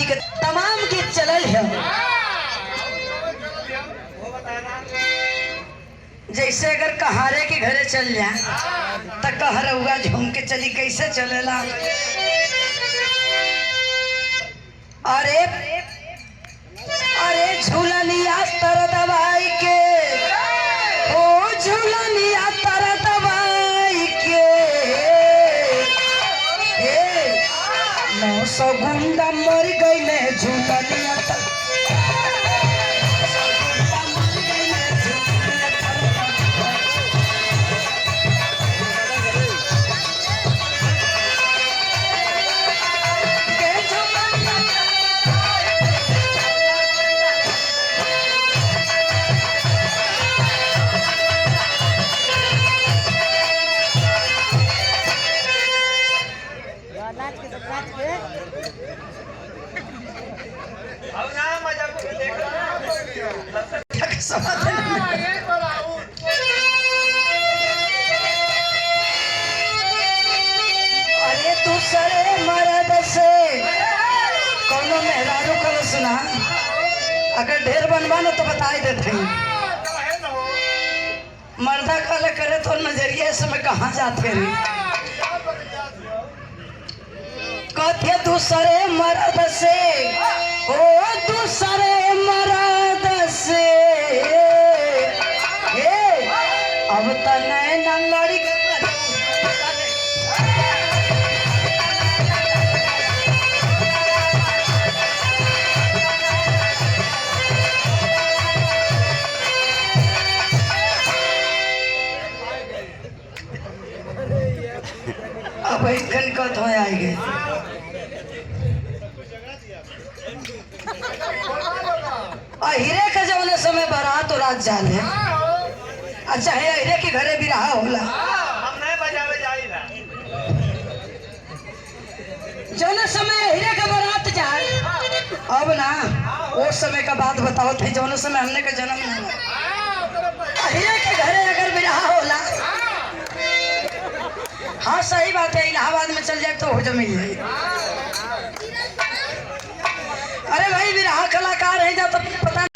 जी के तमाम गीत चलल है। जैसे अगर कहारे के घरे चल जाए तो कहरउआ झूम के चली कैसे चलेला। अरे अरे झूलनिया तर दवाई के, ओ झूलनिया तर दवाई के, 900 गुंडा मर गईले झूलनिया तर। अरे दूसरे मर्द से कोनो मेहरारू कल सुना, अगर ढेर बनवा न तो बता ही देते हैं। मर्दा कल करे तो नजरिए से मैं कहाँ जाते रही। कहते दूसरे मर्द से, ओ दूसरे मर्द से, अब तो नैना लड़ी अब इतन कत हो आएंगे। हीरे के जौने समय बारात और रात जाल है, अच्छा है हीरे के घरे भी रहा होला। हम नहीं बजावे जाई ना। जौने समय हीरे के बारात जाए, अब ना वो समय का बात बताओ थे जौने समय हमने का जन्म नहीं। हीरे के घरे अगर भी रहा होला, हाँ सही बात है, इलाहाबाद में चल जाए तो हो मिल जाए। अरे भाई भी रहा कलाकार है जा तो पता नहीं।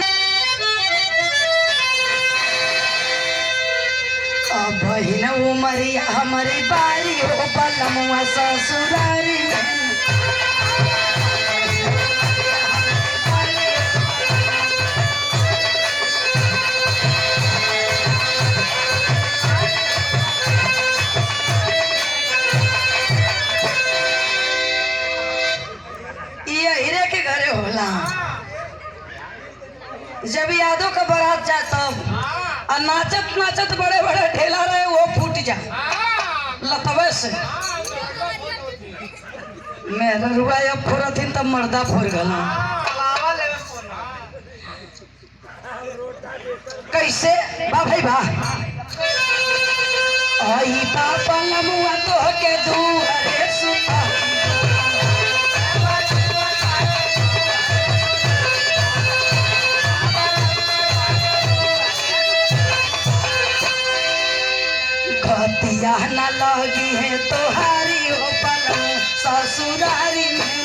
अब बहिन उमरी हमारी बारी हो पलमुआ ससुरारी जब यादों का बारात जा तब और नाचत नाचत बड़े बड़े ठेला रहे वो फूट जा लतवे से। मेरा रुआ अब फोरथिन तब मर्दा फोर गला। कैसे बा भाई बा आई पापा लमुआ तो के दूहरे सुता न लगी है तोहारी हो पलम ससुरारी में।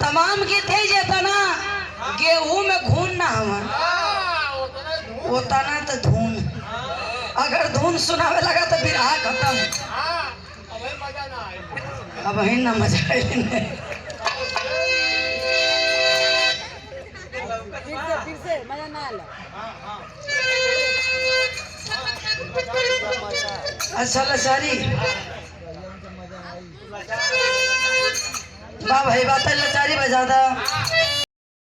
तमाम गीत है जे तना गेहूं में घून ना हवा वो तना तो धून, अगर धुन सुनावे लगा तो फिर खत्म। अब ही ना मजा फिर से मजा ना आला। अच्छा लचारी बा भाई बात लचारी बजा दा।